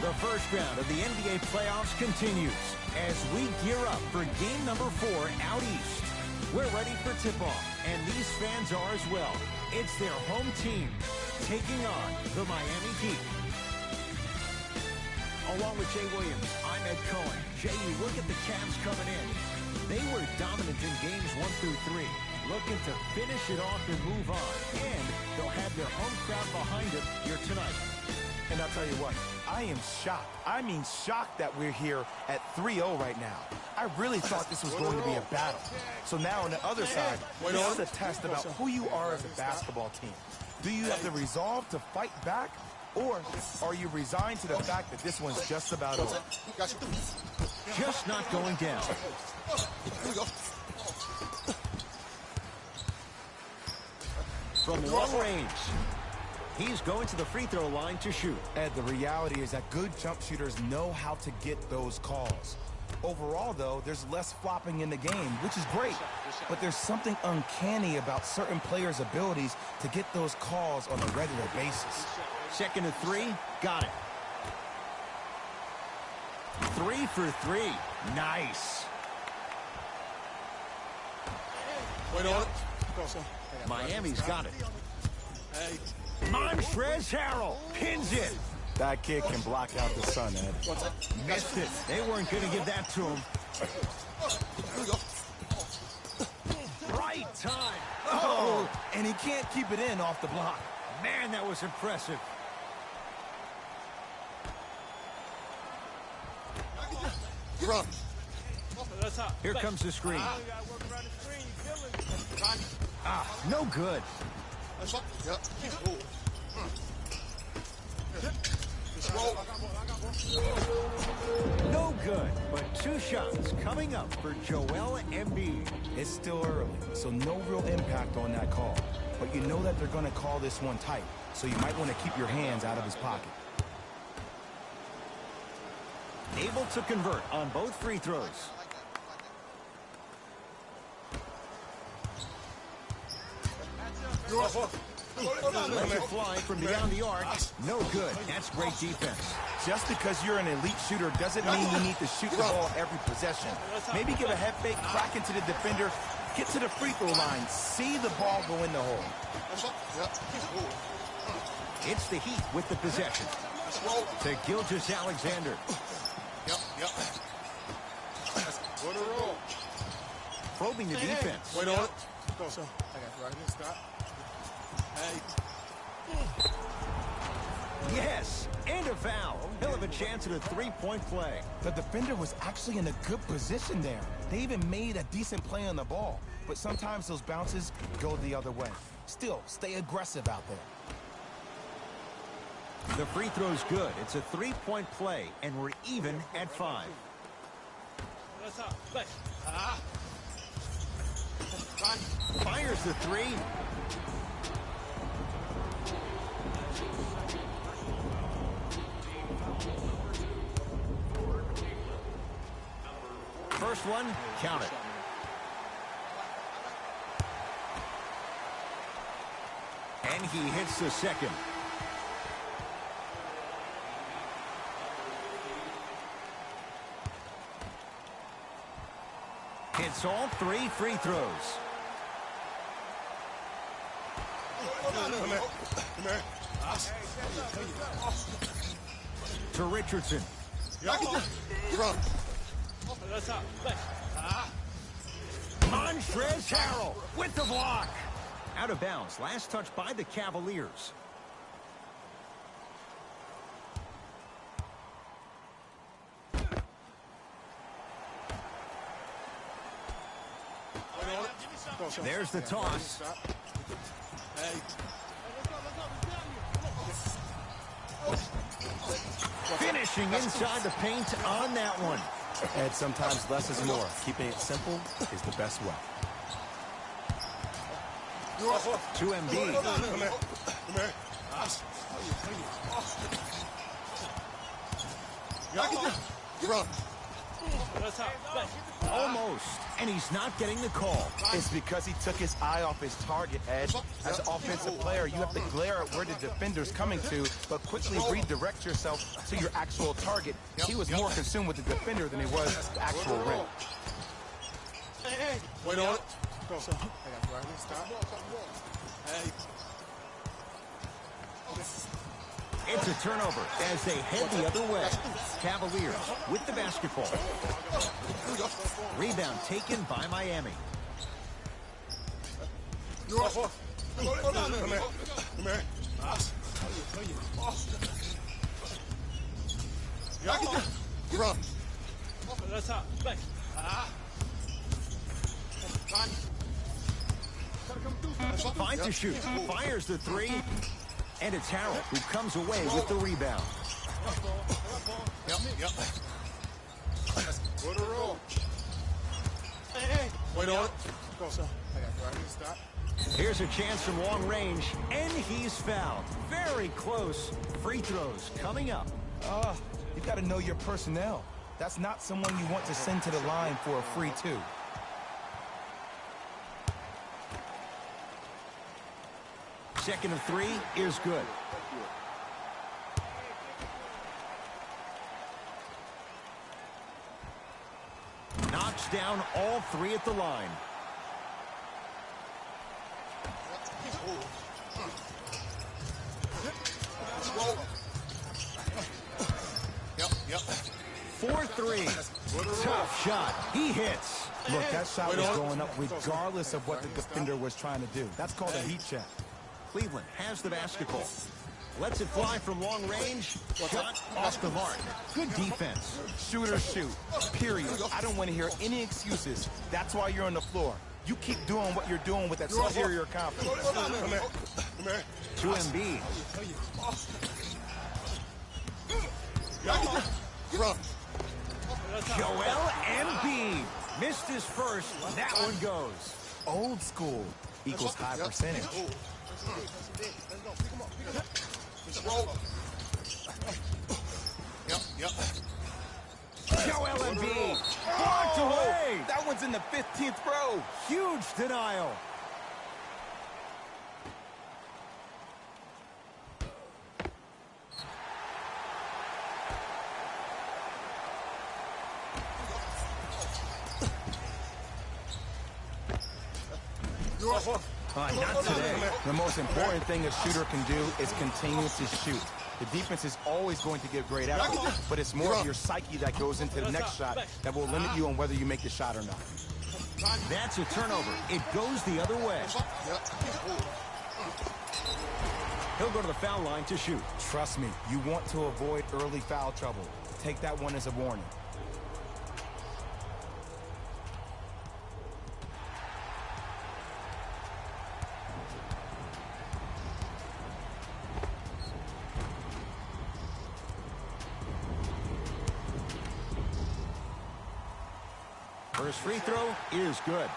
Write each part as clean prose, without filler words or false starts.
The first round of the NBA playoffs continues as we gear up for game number 4 out east. We're ready for tip-off, and these fans are as well. It's their home team taking on the Miami Heat. Along with Jay Williams, I'm Ed Cohen. Jay, you look at the Cavs coming in. They were dominant in games 1 through 3, looking to finish it off and move on. And they'll have their home crowd behind them here tonight. And I'll tell you what, I am shocked. I mean shocked that we're here at 3-0 right now. I really thought this was going to be a battle. So now on the other side, this is a test about who you are as a basketball team. Do you have the resolve to fight back, or are you resigned to the fact that this one's just about over? Just not going down. From long range. He's going to the free throw line to shoot. Ed, the reality is that good jump shooters know how to get those calls. Overall, though, there's less flopping in the game, which is great. But there's something uncanny about certain players' abilities to get those calls on a regular basis. Second and 3, got it. 3 for 3, nice. Miami's got it. Montrezl Harrell pins it. That kid can block out the sun, Ed. Missed it. They weren't going to give that to him. Right time. Oh, and he can't keep it in off the block. Man, that was impressive. Here comes the screen. No good. No good, but 2 shots coming up for Joel Embiid. It's still early, so no real impact on that call. But you know that they're going to call this one tight, so you might want to keep your hands out of his pocket. Able to convert on both free throws. Let it fly from beyond the arc. No good. That's great defense. Just because you're an elite shooter doesn't mean you need to shoot the ball every possession. Maybe give a head fake, crack into the defender, get to the free throw line, see the ball go in the hole. It's the Heat with the possession. To Gilgeous-Alexander. Probing the defense. Yes, and a foul. He'll have a chance at a 3-point play. The defender was actually in a good position there. They even made a decent play on the ball. But sometimes those bounces go the other way. Still, stay aggressive out there. The free throw's good. It's a 3-point play, and we're even at 5. Fires the 3. First one, count it. And he hits the second. Hits all 3 free throws. To Richardson. Montrezl Harrell with the block. Out of bounds. Last touch by the Cavaliers. There's the toss. Finishing inside the paint on that one. And sometimes less is more. Keeping it simple is the best way. To Embiid. Almost, and he's not getting the call. It's because he took his eye off his target, Ed. As an offensive player, you have to glare at where the defender's coming to, but quickly redirect yourself to your actual target. He was more consumed with the defender than he was the actual rim. Wait on it. Go. I got you right here. Stop. Hey. It's a turnover as they head the other way. Cavaliers with the basketball. Rebound taken by Miami. Come here. Run. Finds to shoot. Fires the three. And it's Harold who comes away with the rebound. Yep. Put a roll. Hey. Wait on it. Go, son. I got you right here. Stop. Here's a chance from long range, and he's fouled. Very close. Free throws coming up. You got to know your personnel. That's not someone you want to send to the line for a free two. Second of three is good. Knocks down all three at the line. Yep. 4-3. Tough shot. He hits. Look, that shot was going up regardless of what the defender was trying to do. That's called a heat check. Cleveland has the basketball. Lets it fly from long range. Shot off the mark. Good defense. Shoot or shoot, period. I don't want to hear any excuses. That's why you're on the floor. You keep doing what you're doing with that superior confidence. Come here. To Embiid. Run. Joel Embiid. Missed his first. That one goes. Old school equals high percentage. Yep. Joel Embiid. Blocked away. That one's in the 15th row. Huge denial. Not today. The most important thing a shooter can do is continue to shoot. The defense is always going to give great effort, but it's more of your psyche that goes into the next shot that will limit you on whether you make the shot or not. That's a turnover. It goes the other way. He'll go to the foul line to shoot. Trust me, you want to avoid early foul trouble. Take that one as a warning. First free throw is good.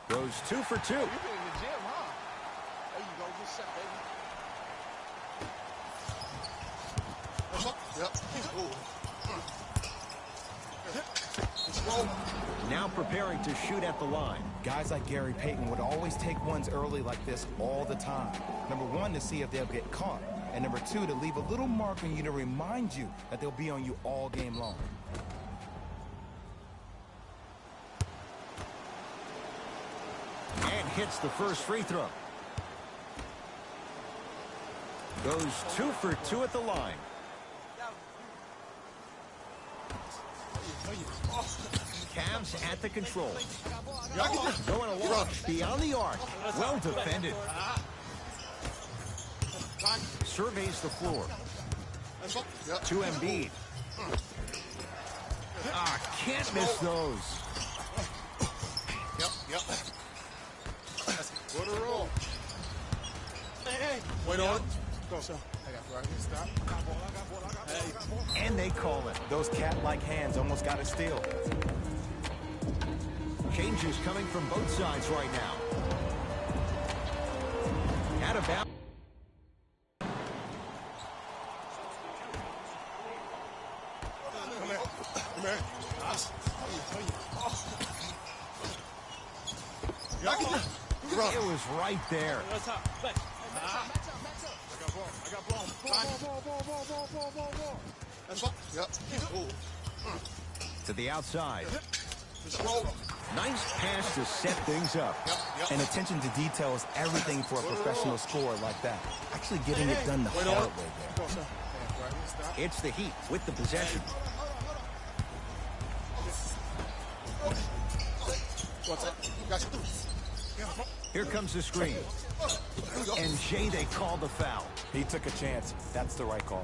Goes 2 for 2. You've been in the gym, huh? There you go. Good shot, baby. Now preparing to shoot at the line. Guys like Gary Payton would always take ones early like this all the time. Number one, to see if they'll get caught. And number two, to leave a little mark on you to remind you that they'll be on you all game long. And hits the first free throw. Goes 2 for 2 at the line. Cavs at the control. Going along beyond the arc. Well defended. Surveys the floor. To Embiid. Can't miss those. Yep. Put a roll. Hey. Wait on it. Go, son. I got you right here. Stop. Hey. And they call it. Those cat-like hands almost got a steal. Changes coming from both sides right now. Out of bounds. Come here. It was right there. I got ball. That's what. Yep. To the outside. Just roll. Nice pass to set things up. Yep. And attention to detail is everything for a professional scorer like that. Actually getting it done the hard way there. It's the Heat with the possession. What's up? Gotcha. Here comes the screen. And Jay, they called the foul. He took a chance. That's the right call.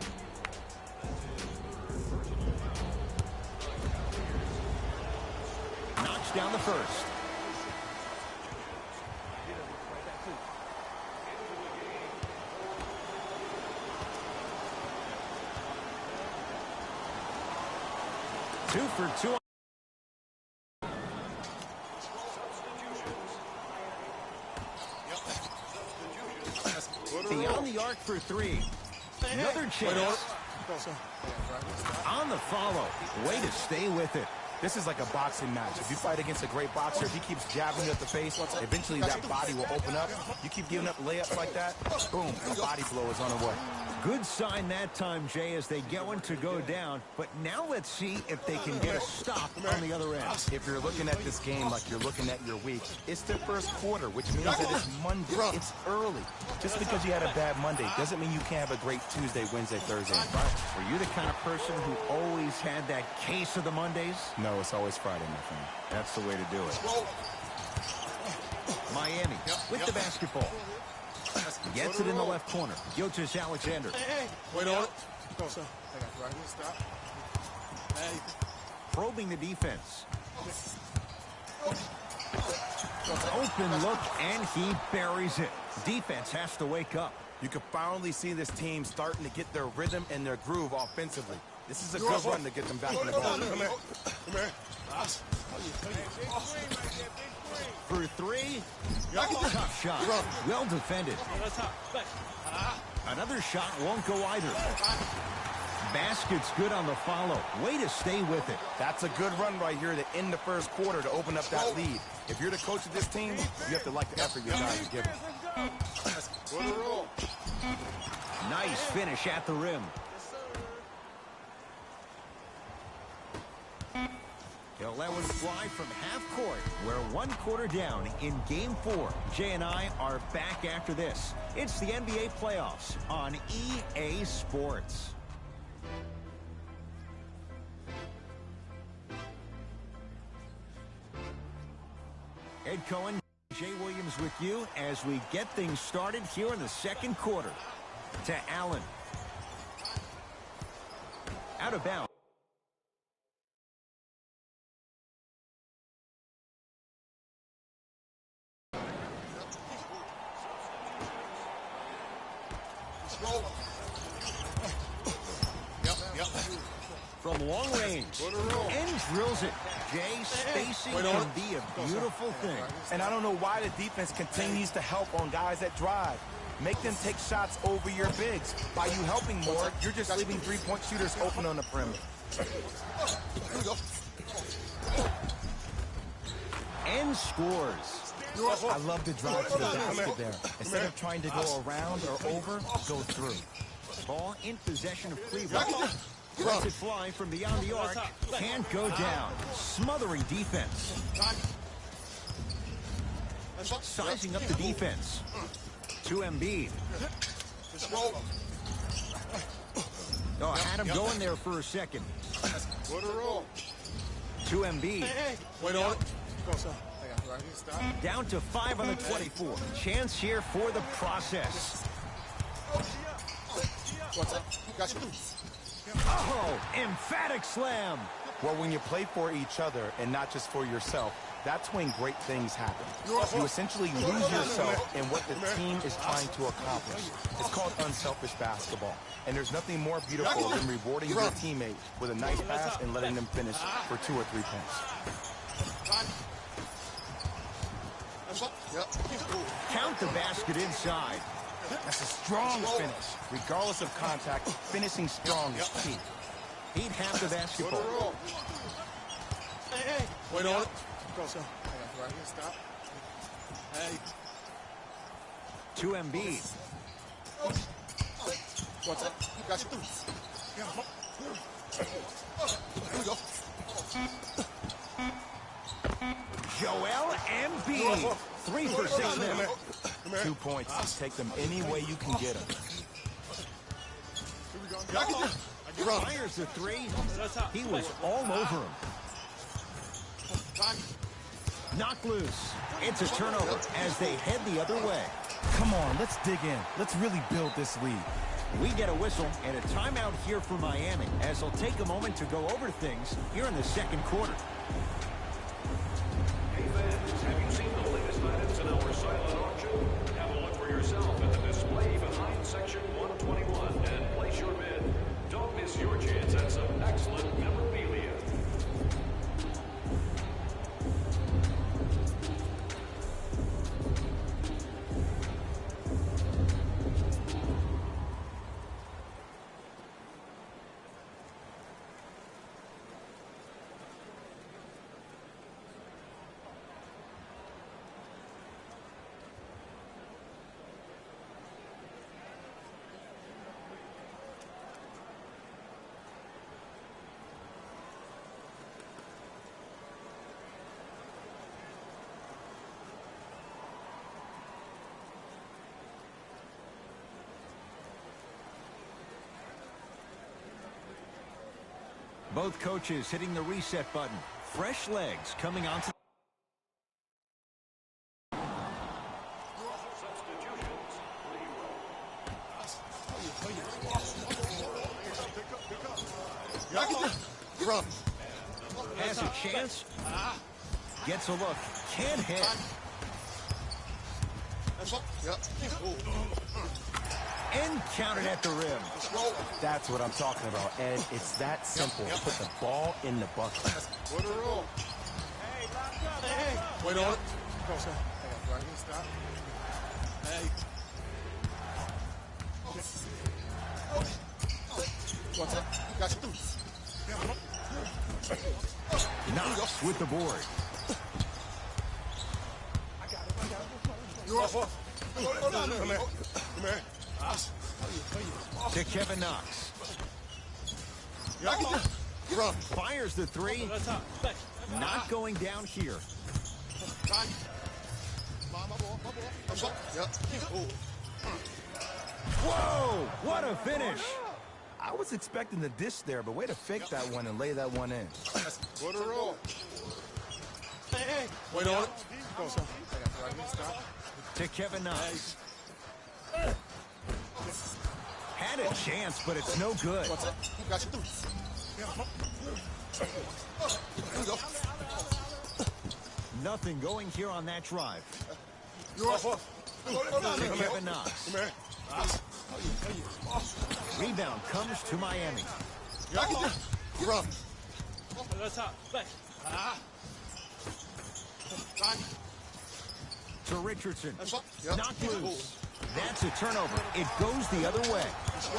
Knocks down the first. Two for two. Beyond the arc for three. Another chance. On the follow. Way to stay with it. This is like a boxing match. If you fight against a great boxer, if he keeps jabbing you at the face, eventually that body will open up. You keep giving up layups like that, boom, a body blow is on the way. Good sign that time, Jay, as they go in to go down. But now let's see if they can get a stop on the other end. If you're looking at this game like you're looking at your week, it's the first quarter, which means that it's Monday. It's early. Just because you had a bad Monday doesn't mean you can't have a great Tuesday, Wednesday, Thursday, and Friday. Were you the kind of person who always had that case of the Mondays? No, it's always Friday, my friend. That's the way to do it. Miami with the basketball. Gets it in the left corner. Gilgeous Alexander. Wait on it. Go, sir. I got right here. Stop. Hey. Probing the defense. Open look, and he buries it. Defense has to wake up. You can finally see this team starting to get their rhythm and their groove offensively. This is a good run to get them back in the ball. Come here. For three. Tough shot. Well defended. Another shot won't go either. Basket's good on the follow. Way to stay with it. That's a good run right here to end the first quarter to open up that lead. If you're the coach of this team, you have to like the effort your guys are giving. Nice finish at the rim. He'll let one fly from half court. We're one quarter down in Game 4. Jay and I are back after this. It's the NBA playoffs on EA Sports. Ed Cohen, Jay Williams with you as we get things started here in the second quarter. To Allen. Out of bounds. From long range, and drills it. Jay, spacing can be a beautiful thing. And I don't know why the defense continues to help on guys that drive. Make them take shots over your bigs. By you helping more, you're just leaving three-point shooters open on the perimeter. And scores. I love the drive to the basket there. Instead of trying to go around or over, go through. Ball in possession of Cleveland. Lets it fly from beyond the arc. Can't go down. Smothering defense. Sizing up the defense. To Embiid. Oh, had him going there for a second. To Embiid. Wait on it. Go, sir. I got right here. Stop. Down to 5 on the 24. Chance here for the process. What's up? Got you. Oh, emphatic slam. Well, when you play for each other and not just for yourself, that's when great things happen. You essentially lose yourself in what the team is trying to accomplish. It's called unselfish basketball. And there's nothing more beautiful than rewarding your teammate with a nice pass and letting them finish for 2 or 3 points. Count the basket inside. That's a strong finish. Regardless of contact, finishing strong is key. He'd have the basketball. Hey. Wait on it. Go, sir. Right here, stop. Hey. To Embiid. What's up? Got you. Here we go. Joel Embiid. 3 for 6 now. 2 points. Take them any way you can get them. Fires the 3. He was all over him. Knocked loose. It's a turnover as they head the other way. Come on, let's dig in. Let's really build this lead. We get a whistle and a timeout here for Miami as they'll take a moment to go over things here in the second quarter. Hey fans, have you seen the latest items in our silent auction? Have a look for yourself at the display behind section 121 and place your bid. Don't miss your chance at some excellent memorabilia. Both coaches hitting the reset button. Fresh legs coming on to... Has a chance. Gets a look. Can't hit. And counted at the rim. That's what I'm talking about, Ed. It's that simple. Put the ball in the bucket. What a roll. Hey. Wait on it. Go, sir. Right here, stop. Hey. What's up? Got you. Knox with the board. You're off. Come here. Come here. To Kevin Knox. Fires the 3. Not going down here. Whoa! What a finish! I was expecting the dish there, but way to fake that one and lay that one in. What a roll. Hey. Wait on it. Go, sir. Right here, stop. To Kevin Knox. Had a chance, but it's no good. What's up? Got you. Here we go. Nothing going here on that drive. You're off. To Kevin Knox. Come here. Rebound comes to Miami. You're up. To Richardson. Knocked loose. That's a turnover. It goes the other way.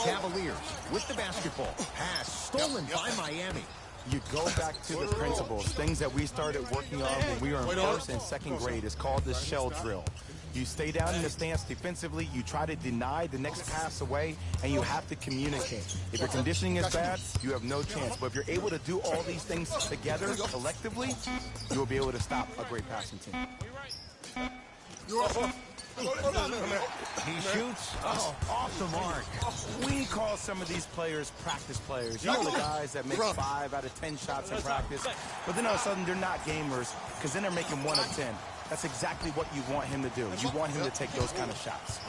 Cavaliers with the basketball. Pass stolen by Miami. You go back to the principles, things that we started working on when we were in first and second grade. It's called the shell drill. You stay down in the stance defensively, you try to deny the next pass away, and you have to communicate. If your conditioning is bad, you have no chance. But if you're able to do all these things together, collectively, you will be able to stop a great passing team. He shoots off the mark. We call some of these players practice players. You know, the guys that make 5 out of 10 shots in practice, but then all of a sudden they're not gamers because then they're making 1 of 10. That's exactly what you want him to do. You want him to take those kind of shots.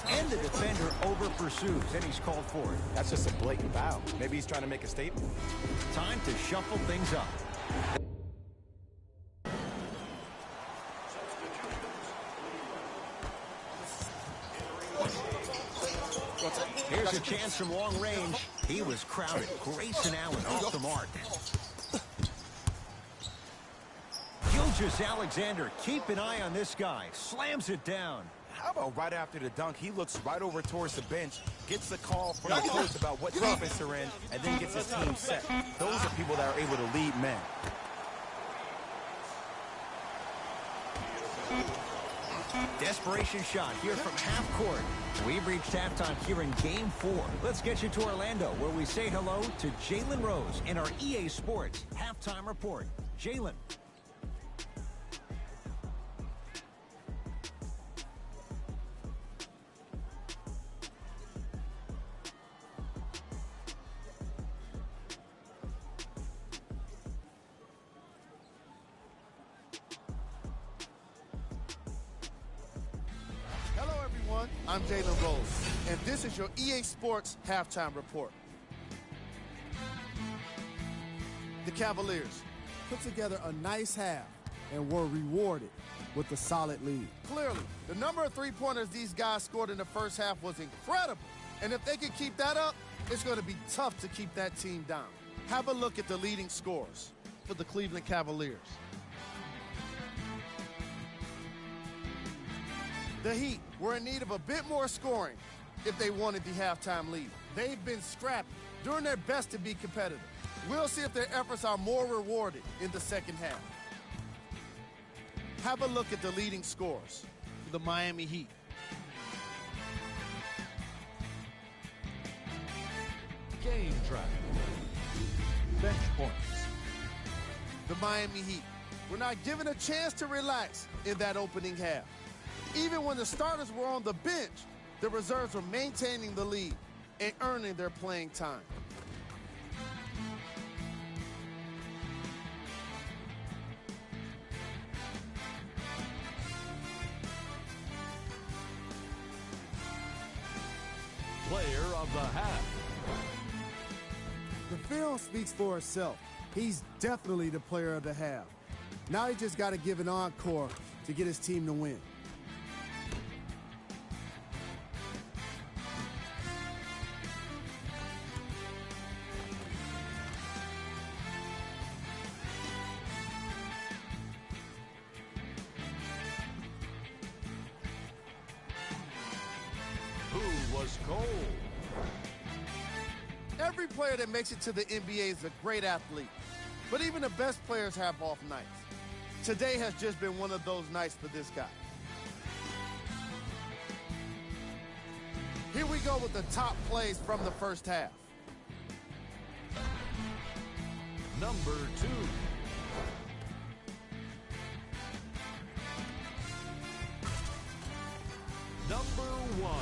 And the defender over pursues, and he's called for it. That's just a blatant foul. Maybe he's trying to make a statement. Time to shuffle things up. Here's a chance from long range. He was crowded. Grayson Allen off the mark. He'll Gilgeous Alexander, keep an eye on this guy. Slams it down. How about right after the dunk, he looks right over towards the bench, gets the call from the coach about what defense they're in, and then gets his team set. Those are people that are able to lead men. Desperation shot here from half court. We've reached halftime here in Game 4. Let's get you to Orlando, where we say hello to Jalen Rose in our EA Sports Halftime Report. Jalen. I'm Jalen Rose, and this is your EA Sports Halftime Report. The Cavaliers put together a nice half and were rewarded with a solid lead. Clearly, the number of three-pointers these guys scored in the first half was incredible, and if they can keep that up, it's going to be tough to keep that team down. Have a look at the leading scorers for the Cleveland Cavaliers. The Heat were in need of a bit more scoring if they wanted the halftime lead. They've been scrappy, doing their best to be competitive. We'll see if their efforts are more rewarded in the second half. Have a look at the leading scorers for the Miami Heat. Game track. Bench points. The Miami Heat were not given a chance to relax in that opening half. Even when the starters were on the bench, the reserves were maintaining the lead and earning their playing time. Player of the half. The film speaks for itself. He's definitely the player of the half. Now he just got to give an encore to get his team to win. Who was cold? Every player that makes it to the NBA is a great athlete, but even the best players have off nights. Today has just been one of those nights for this guy. Here we go with the top plays from the first half. Number 2. Number 1.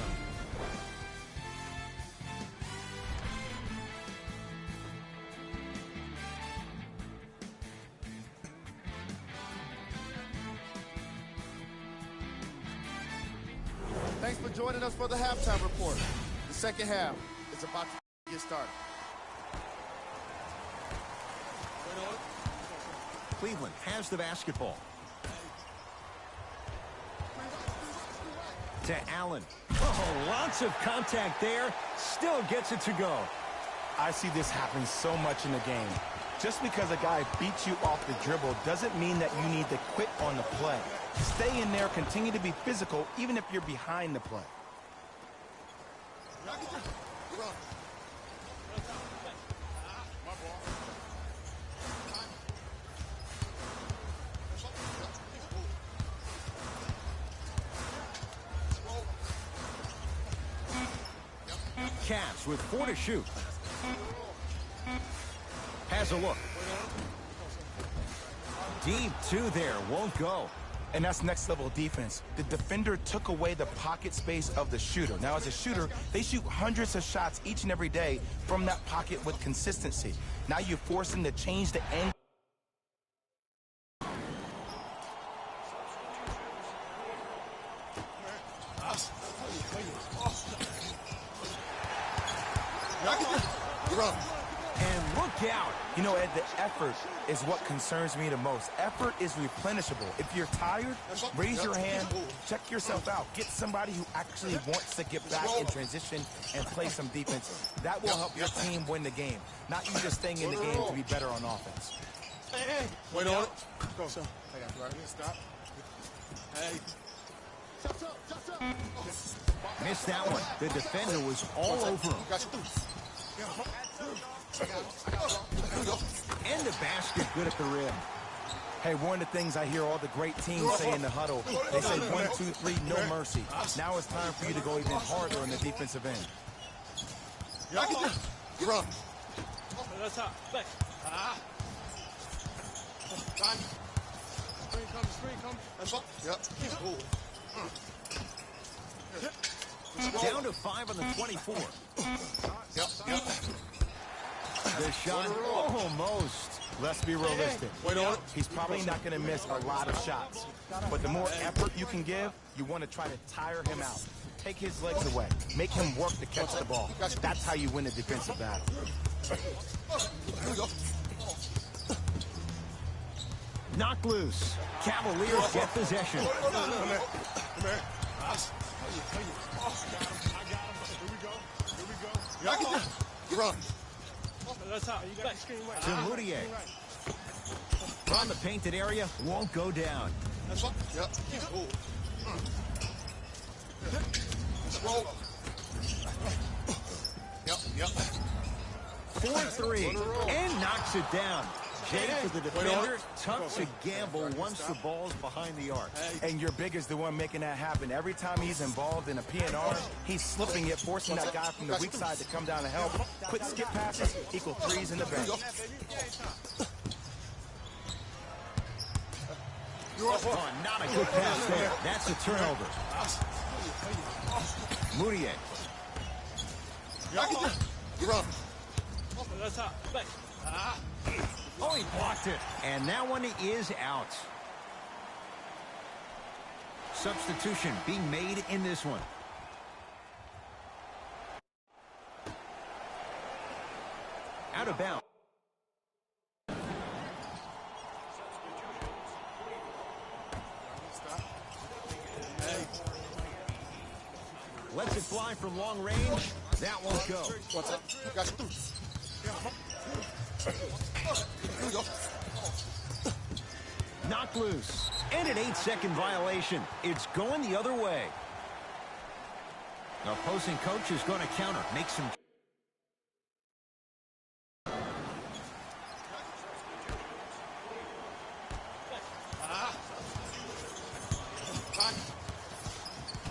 Thanks for joining us for the halftime report. The second half is about to get started. Cleveland has the basketball. To Allen. Oh, lots of contact there. Still gets it to go. I see this happen so much in the game. Just because a guy beats you off the dribble doesn't mean that you need to quit on the play. Stay in there, continue to be physical, even if you're behind the play. Cavs with 4 to shoot. Has a look. Deep 2 there, won't go. And that's next level defense. The defender took away the pocket space of the shooter. Now as a shooter, they shoot hundreds of shots each and every day from that pocket with consistency. Now you're forcing to change the angle. And look out. You know, Ed, the effort is what concerns me the most. Effort is replenishable. If you're tired, raise your hand, check yourself out. Get somebody who actually wants to get back in transition and play some defense. That will help your team win the game. Not you just staying in the game to be better on offense. Wait on it. Go. So, I got you right here. Stop. Hey. Missed that one. The defender was all over him. And the basket good at the rim. Hey, one of the things I hear all the great teams say in the huddle, they say 1, 2, 3, no mercy. Now it's time for you to go even harder on the defensive end. Run. Screen come. That's up. Yep. Down to 5 on the 24. Yep. The shot almost. Let's be realistic. Wait on it. He's probably not going to miss a lot of shots. But the more effort you can give, you want to try to tire him out. Take his legs away. Make him work to catch the ball. That's how you win a defensive battle. Knocked loose. Cavaliers get possession. Run. To Moutier. From the painted area, won't go down. Yep. Roll. Yep. 4-3. And knocks it down. Jay for the defender. Tough to gamble once the ball's behind the arc. And your big is the one making that happen. Every time he's involved in a PNR, he's slipping it, forcing that guy from the weak side to come down to help. Quick skip passes equal threes in the bench. Oh, not a good pass there. That's a turnover. Moutier. Run. Oh, he blocked it. And that one is out. Substitution being made in this one. Out of bounds. Lets it fly from long range. That won't go. What's up? Got you. Here we go. Knocked loose. And an 8-second violation. It's going the other way. The opposing coach is going to counter. Make some...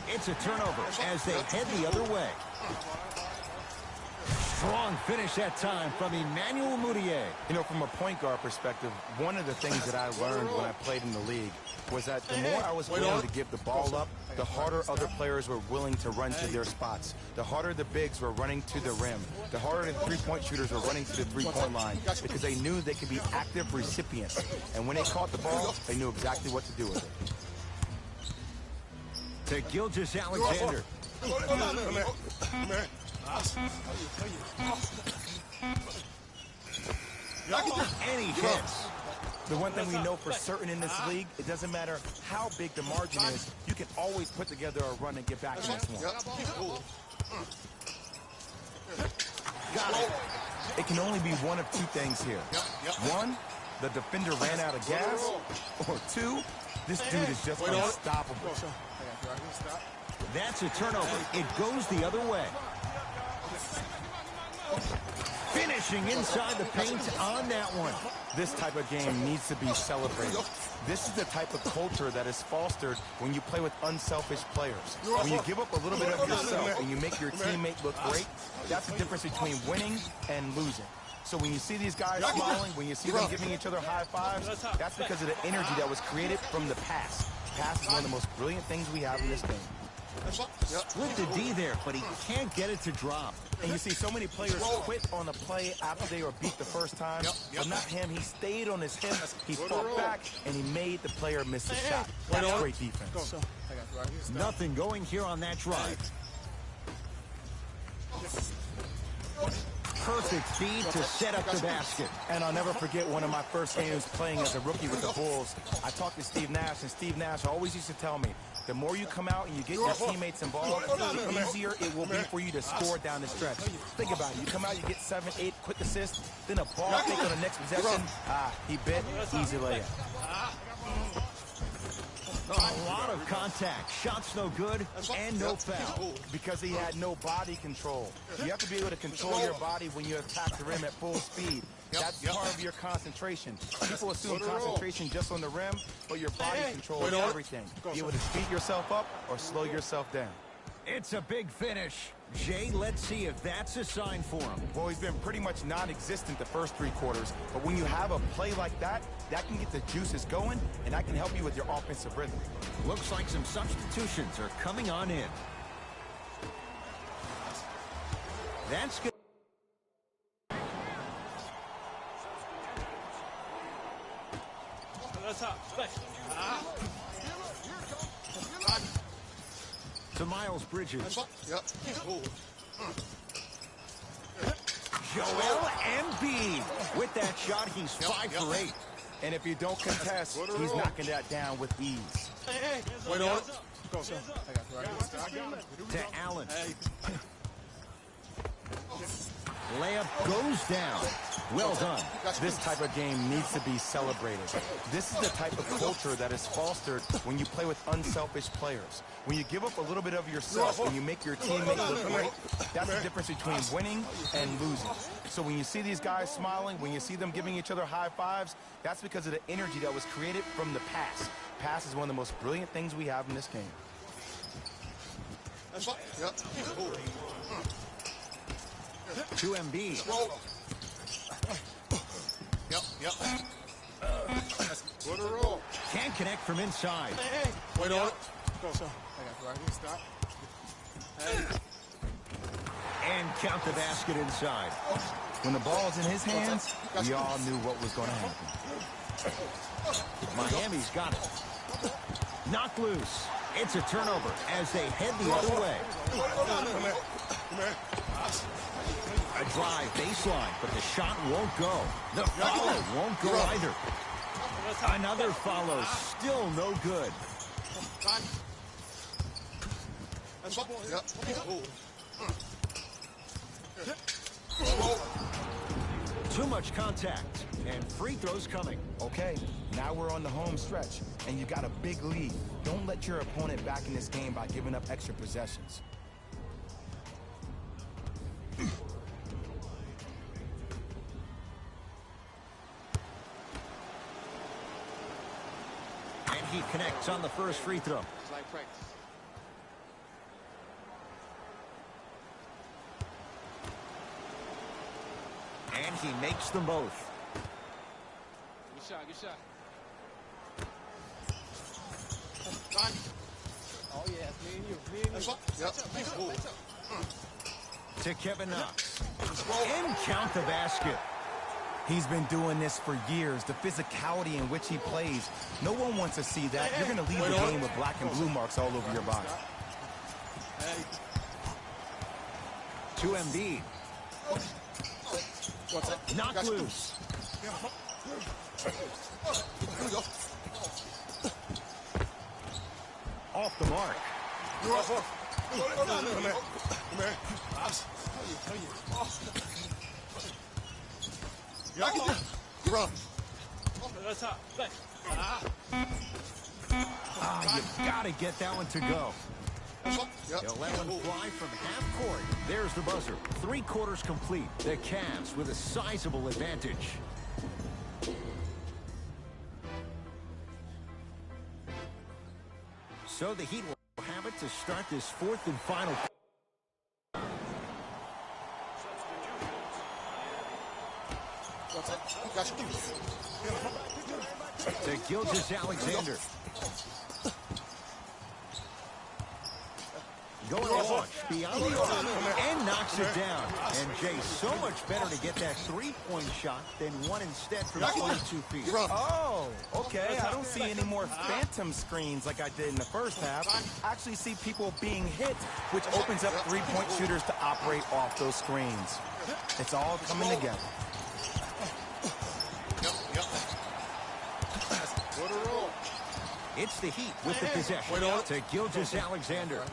It's a turnover as they head the other way. Strong finish that time from Emmanuel Moutier. You know, from a point guard perspective, one of the things that I learned when I played in the league was that the more I was willing to give the ball up, the harder other players were willing to run to their spots. The harder the bigs were running to the rim. The harder the three-point shooters were running to the three-point line because they knew they could be active recipients. And when they caught the ball, they knew exactly what to do with it. To Gilgeous-Alexander. And he hits. The one thing we know for certain in this league, it doesn't matter how big the margin is, you can always put together a run and get back in this one. Got it. It can only be one of two things here. One, the defender ran out of gas, or two, this dude is just unstoppable. That's a turnover. It goes the other way. Finishing inside the paint on that one. This type of game needs to be celebrated. This is the type of culture that is fostered when you play with unselfish players. When you give up a little bit of yourself and you make your teammate look great, that's the difference between winning and losing. So when you see these guys smiling, when you see them giving each other high fives, that's because of the energy that was created from the pass. Pass is one of the most brilliant things we have in this game. Split the D there, but he can't get it to drop. And you see so many players quit on a play after they were beat the first time, but not him. He stayed on his hip, he fought back, and he made the player miss the shot. That's great defense. Nothing going here on that drive. Perfect feed to set up the basket. And I'll never forget one of my first games playing as a rookie with the Bulls. I talked to Steve Nash, and Steve Nash always used to tell me, the more you come out and you get your teammates involved, the easier it will be for you to score down the stretch. Think about it. You come out, you get 7, 8 quick assists, then a ball fake on the next possession. He bit, easy layup. A lot of contact. Shots no good and no foul. Because he had no body control. You have to be able to control your body when you attack the rim at full speed. That's part of your concentration. People assume concentration just on the rim, but your body controls everything. Be able to speed yourself up or slow yourself down. It's a big finish. Jay, let's see if that's a sign for him. Well, he's been pretty much non-existent the first 3 quarters, but when you have a play like that, that can get the juices going, and that can help you with your offensive rhythm. Looks like some substitutions are coming on in. That's good. To Miles Bridges. Joel Embiid. With that shot, he's 5 for 8. And if you don't contest, he's knocking that down with ease. Wait on it. Go, sir. I got you. To Allen. Layup goes down. Well done. This type of game needs to be celebrated. This is the type of culture that is fostered when you play with unselfish players. When you give up a little bit of yourself, when you make your teammates look great, that's the difference between winning and losing. So when you see these guys smiling, when you see them giving each other high fives, that's because of the energy that was created from the pass. Pass is one of the most brilliant things we have in this game. To Embiid. Can't connect from inside. Wait on it. Go, sir. I got you. Stop. And count the basket inside. When the ball's in his hands, we all knew what was going to happen. Miami's got it. Knocked loose. It's a turnover as they head the other way. A drive baseline, but the shot won't go. The follow won't go either. Another follow, still no good. Too much contact, and free throws coming. Okay, now we're on the home stretch, and you got a big lead. Don't let your opponent back in this game by giving up extra possessions. And he connects on the first free throw. And he makes them both. Good shot, good shot. Oh, yeah, me and you. To Kevin Knox. And count the basket. He's been doing this for years. The physicality in which he plays. No one wants to see that. You're going to leave the game with black and blue marks all over your body. To Embiid. Knocked loose. Off the mark. You've got to get that one to go. He'll let one fly from half court. There's the buzzer. 3 quarters complete. The Cavs with a sizable advantage. So the Heat will have it to start this 4th and final. To Gilgeous-Alexander. Going to launch beyond the arc and knocks it down. And Jay, so much better to get that 3-point shot than one instead from 22 feet. Oh, okay. I don't see any more phantom screens like I did in the first half. I actually see people being hit, which opens up 3-point shooters to operate off those screens. It's all coming together. It's the Heat with the possession to Gilgeous-Alexander.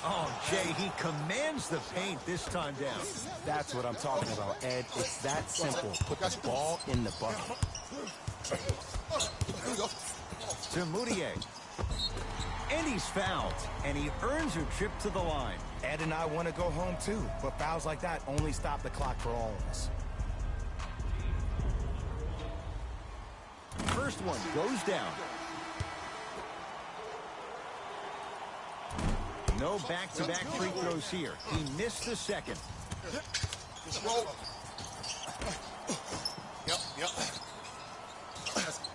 Oh, Jay, he commands the paint this time down. That's what I'm talking about, Ed. It's that simple. Put the ball in the bucket. to Moutier. And he's fouled, and he earns a trip to the line. Ed and I want to go home too, but fouls like that only stop the clock for all of us. First one goes down. No back-to-back free throws here. He missed the second. Just roll. Yep.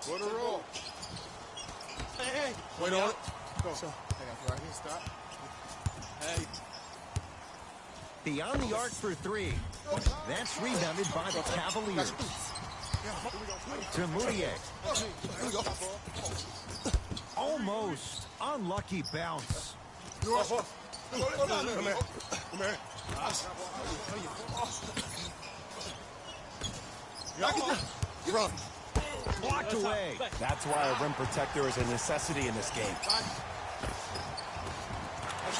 Put a roll. Hey. Wait on it. Go. I got you right here. Stop. Hey. Beyond the arc for three. That's rebounded by the Cavaliers. To Moutier. Here we go. Almost. Unlucky bounce. Come here. Run. Blocked away. That's why a rim protector is a necessity in this game.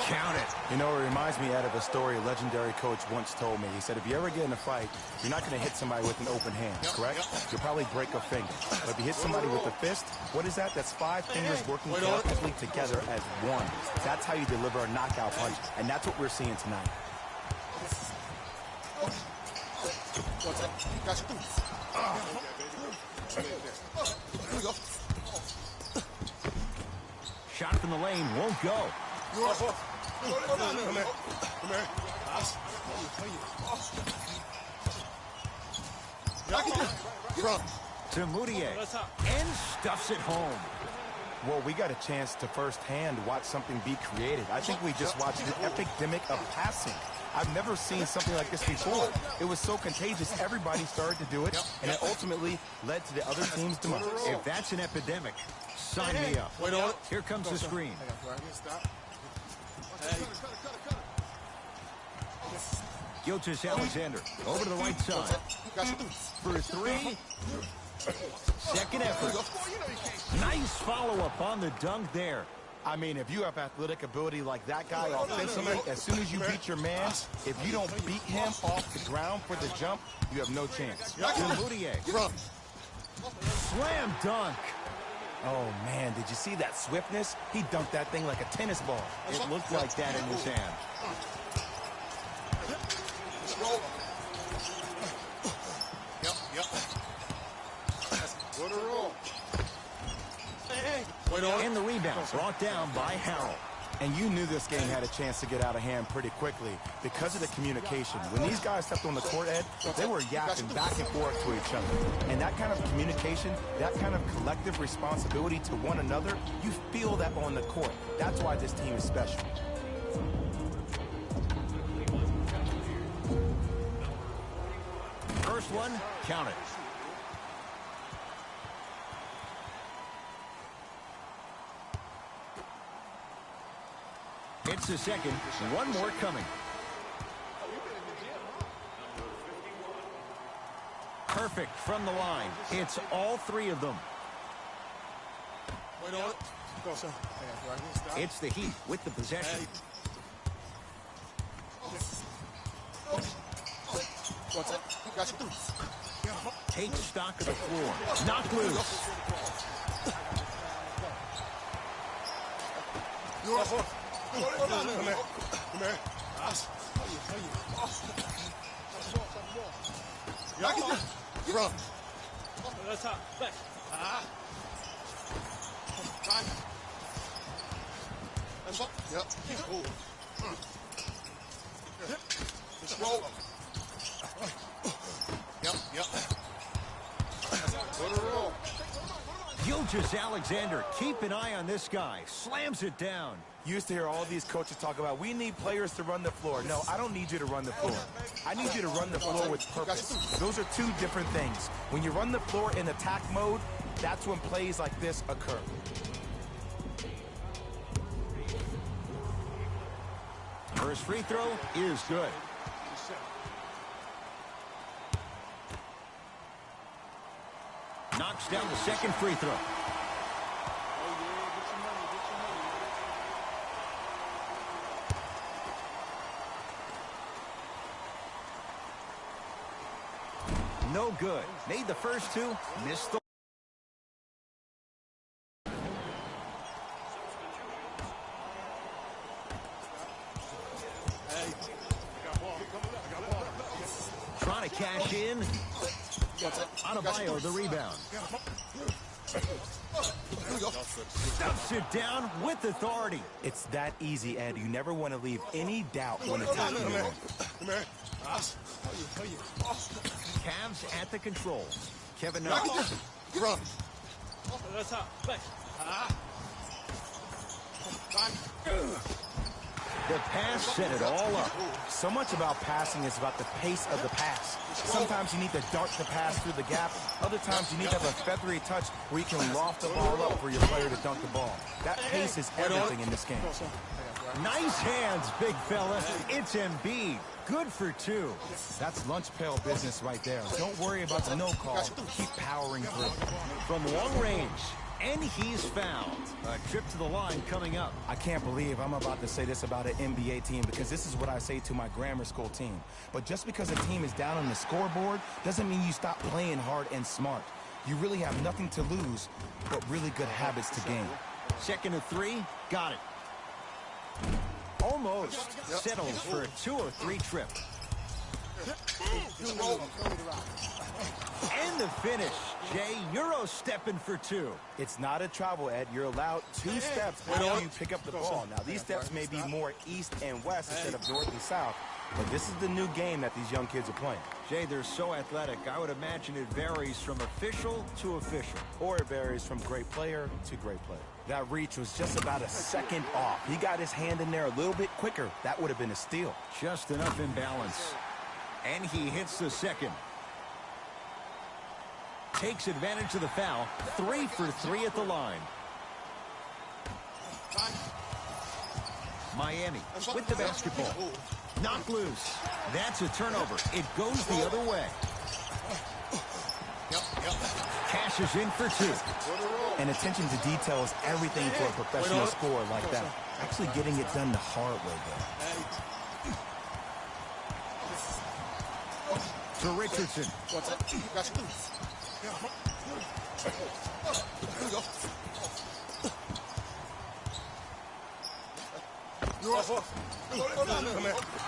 Count it. You know, it reminds me out of a story a legendary coach once told me. He said, if you ever get in a fight, you're not going to hit somebody with an open hand, correct? You'll probably break a finger. But if you hit somebody with a fist, what is that? That's 5 fingers working collectively together as one. That's how you deliver a knockout punch, and that's what we're seeing tonight. What's that? Got you. Here we go. Shot from the lane won't go. Come here. Run. To Moutier. And stuffs it home. Well, we got a chance to firsthand watch something be created. I think we just watched an epidemic of passing. I've never seen something like this before. It was so contagious, everybody started to do it, and it ultimately led to the other team's demise. If that's an epidemic, sign me up. Wait on it. Here comes the screen. I got you right here. Stop. Hey. Gilgeous Alexander over to the right side. Got you. For three. Second effort. Nice follow-up on the dunk there. I mean, if you have athletic ability like that guy offensively, as soon as you beat your man, if you don't beat him off the ground for the jump, you have no chance. To Moutier. Run. Slam dunk. Oh, man, did you see that swiftness? He dunked that thing like a tennis ball. It looked like that in his hand. Just roll. Yep. Put a roll. Hey. Wait on it. And the rebound brought down by Harrell. And you knew this game had a chance to get out of hand pretty quickly because of the communication. When these guys stepped on the court, Ed, they were yapping back and forth to each other. And that kind of communication, that kind of collective responsibility to one another, you feel that on the court. That's why this team is special. First one, count it. It's the second. One more coming. Perfect from the line. It's all three of them. Wait on it. Go, sir. I got you right here. Stop. It's the Heat with the possession. Hey. What's that? Got you. Take stock of the floor. Knock loose. Come here. Run. That's hot. Back. Yep. Just roll. Yep. Put a roll. Gilgeous Alexander, keep an eye on this guy. Slams it down. You used to hear all these coaches talk about, we need players to run the floor. No, I don't need you to run the floor. I need you to run the floor with purpose. Those are two different things. When you run the floor in attack mode, that's when plays like this occur. First free throw is good. Knocks down the second free throw. No good. Made the first two, missed the... in. Adebayo the rebound. Stuffs it down with authority. It's that easy, Ed. You never want to leave any doubt when attacking the rim. Cavs at the controls. Kevin Knox. Run. The pass set it all up. So much about passing is about the pace of the pass. Sometimes you need to dart the pass through the gap. Other times you need to have a feathery touch where you can loft the ball up for your player to dunk the ball. That pace is everything in this game. Nice hands, big fella. It's Embiid. Good for two. That's lunch pail business right there. Don't worry about the no call. Keep powering through. From long range. And he's fouled. A trip to the line coming up. I can't believe I'm about to say this about an NBA team because this is what I say to my grammar school team. But just because a team is down on the scoreboard doesn't mean you stop playing hard and smart. You really have nothing to lose but really good habits to gain. Second and three. Got it. Almost settles for a 2-3 trip. And the finish. Jay, Euro stepping for two. It's not a travel, Ed. You're allowed 2 steps after you pick up the ball. Now, these steps may be more east and west instead of north and south, but this is the new game that these young kids are playing. Jay, they're so athletic. I would imagine it varies from official to official. Or it varies from great player to great player. That reach was just about a second off. He got his hand in there a little bit quicker. That would have been a steal. Just enough imbalance. And he hits the second. Takes advantage of the foul. 3 for 3 at the line. Miami with the basketball. Knocked loose. That's a turnover. It goes the other way. Cashes in for two. And attention to detail is everything for a professional scorer like that. Actually getting it done the hard way, though. To Richardson.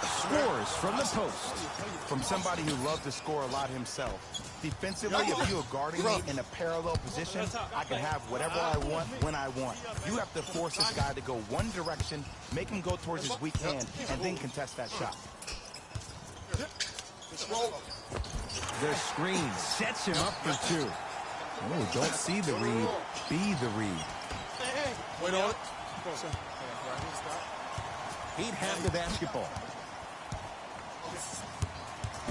Scores from the post. From somebody who loved to score a lot himself. Defensively, if you are guarding me in a parallel position, I can have whatever I want when I want. You have to force this guy to go one direction, make him go towards his weak hand, and then contest that shot. The screen sets him up for two. Oh, don't see the read, be the read. Wait on it. He'd have the basketball.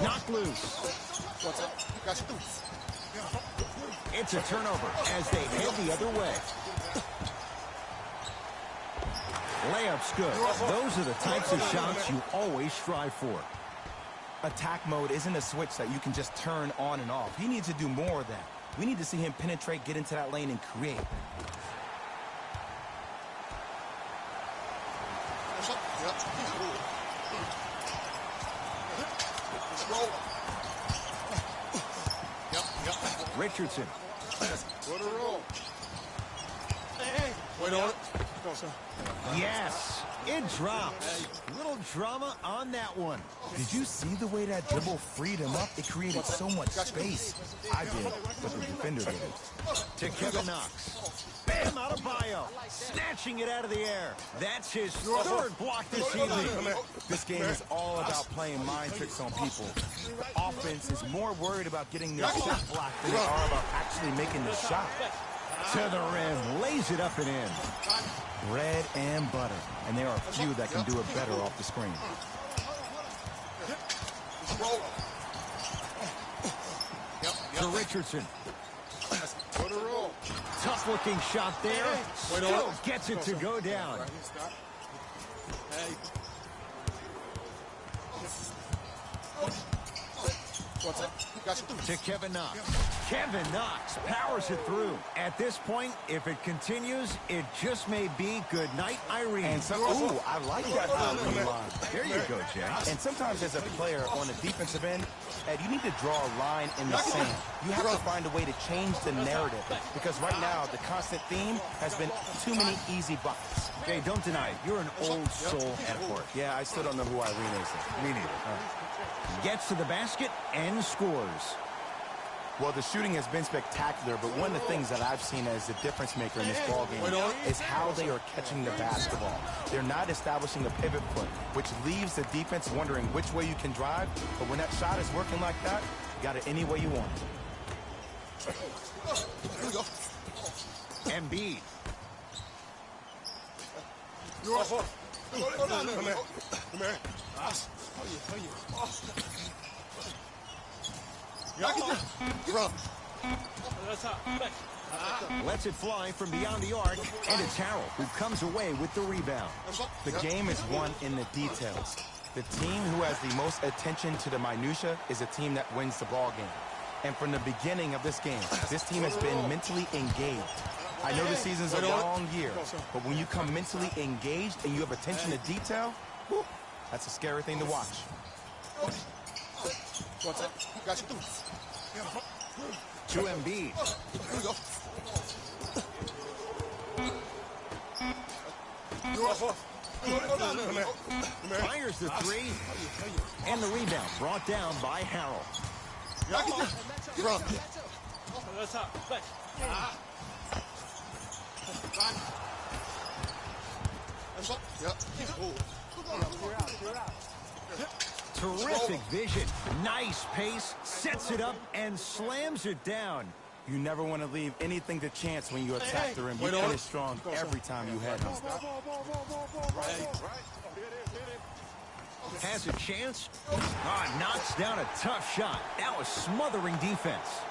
Knocked loose. It's a turnover as they head the other way. Layup's good. Those are the types of shots you always strive for. Attack mode isn't a switch that you can just turn on and off. He needs to do more of that. We need to see him penetrate, get into that lane, and create. Richardson. Wait on it. Yes, it drops. Little drama on that one. Did you see the way that dribble freed him up? It created so much space. I did, but the defender didn't. To Kevin Knox. Bam, Adebayo. Snatching it out of the air. That's his third block this evening. This game is all about playing mind tricks on people. The offense is more worried about getting their shot blocked than they are about actually making the shot. To the rim, lays it up and in. Bread and butter, and there are few that can do it better off the screen. To Richardson. Tough looking shot there. Still gets it to go down. To Kevin Knox. Kevin Knox powers it through. At this point, if it continues, it just may be good night, Irene. And so, ooh, I like that Irene line. There you go, Jay. And sometimes as a player on the defensive end, Ed, you need to draw a line in the sand. You have to find a way to change the narrative because right now the constant theme has been too many easy buckets. Jay, don't deny it. You're an old soul at heart. Yeah, I still don't know who Irene is. Me neither. Gets to the basket and scores. Well, the shooting has been spectacular, but one of the things that I've seen as the difference maker in this ballgame is how they are catching the basketball. They're not establishing a pivot foot, which leaves the defense wondering which way you can drive, but when that shot is working like that, you got it any way you want. Here we go. Embiid. You're off. Come here. Come here. You're up. Lets it fly from beyond the arc, and it's Harrell who comes away with the rebound. The game is won in the details. The team who has the most attention to the minutia is a team that wins the ball game. And from the beginning of this game, this team has been mentally engaged. I know the season's a long year, but when you come mentally engaged and you have attention to detail, whew, that's a scary thing to watch. What's that? Got you. To Embiid. Here we go. You're off. Come here. Fires the three. And the rebound brought down by Harrell. You're up. Terrific vision. Nice pace. Sets it up and slams it down. You never want to leave anything to chance when you attack the rim. You finish strong every time you head home. Has a chance. Knocks down a tough shot. That was smothering defense.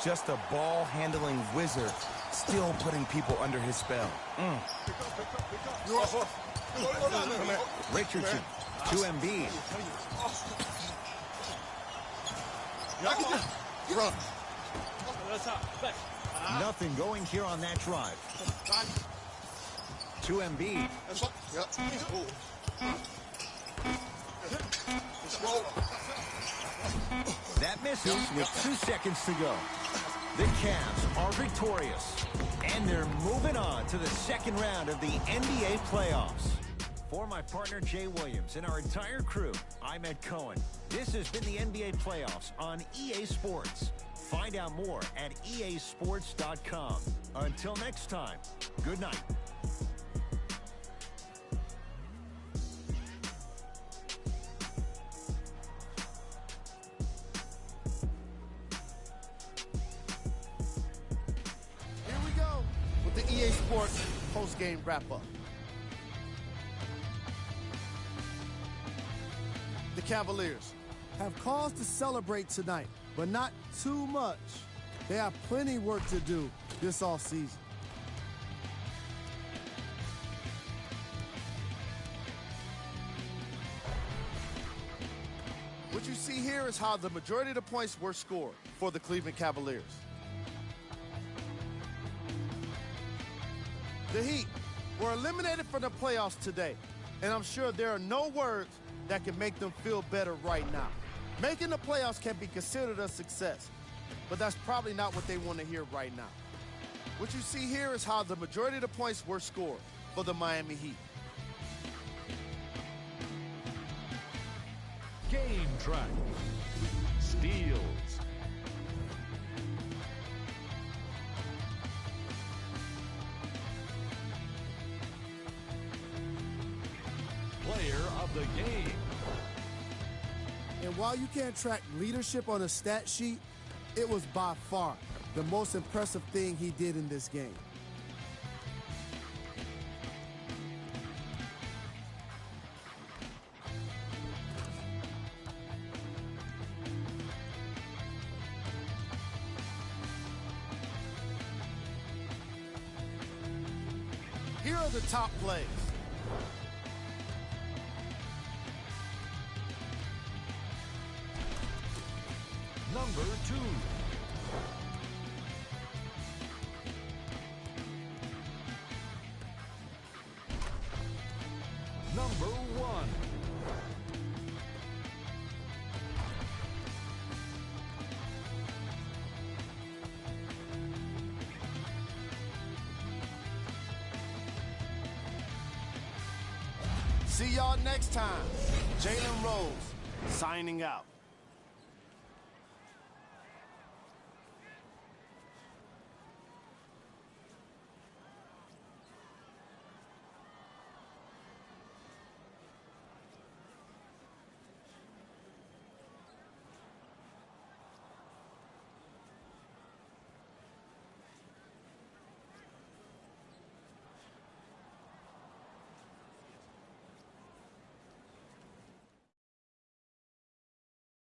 Just a ball-handling wizard, still putting people under his spell. Richardson to Embiid. You're up. Nothing going here on that drive. To Embiid. That misses with 2 seconds to go. The Cavs are victorious, and they're moving on to the second round of the NBA playoffs. For my partner Jay Williams and our entire crew, I'm Ed Cohen. This has been the NBA playoffs on EA Sports. Find out more at easports.com. Until next time, good night. Here we go with the EA Sports post-game wrap-up. The Cavaliers have cause to celebrate tonight, but not too much. They have plenty work to do this offseason. What you see here is how the majority of the points were scored for the Cleveland Cavaliers. The Heat were eliminated from the playoffs today, and I'm sure there are no words that can make them feel better right now. Making the playoffs can be considered a success, but that's probably not what they want to hear right now. What you see here is how the majority of the points were scored for the Miami Heat. Game track. Steals. Player of the game. And while you can't track leadership on a stat sheet, it was by far the most impressive thing he did in this game. Here are the top plays. Number 2. Number 1. See y'all next time. Jalen Rose, signing out.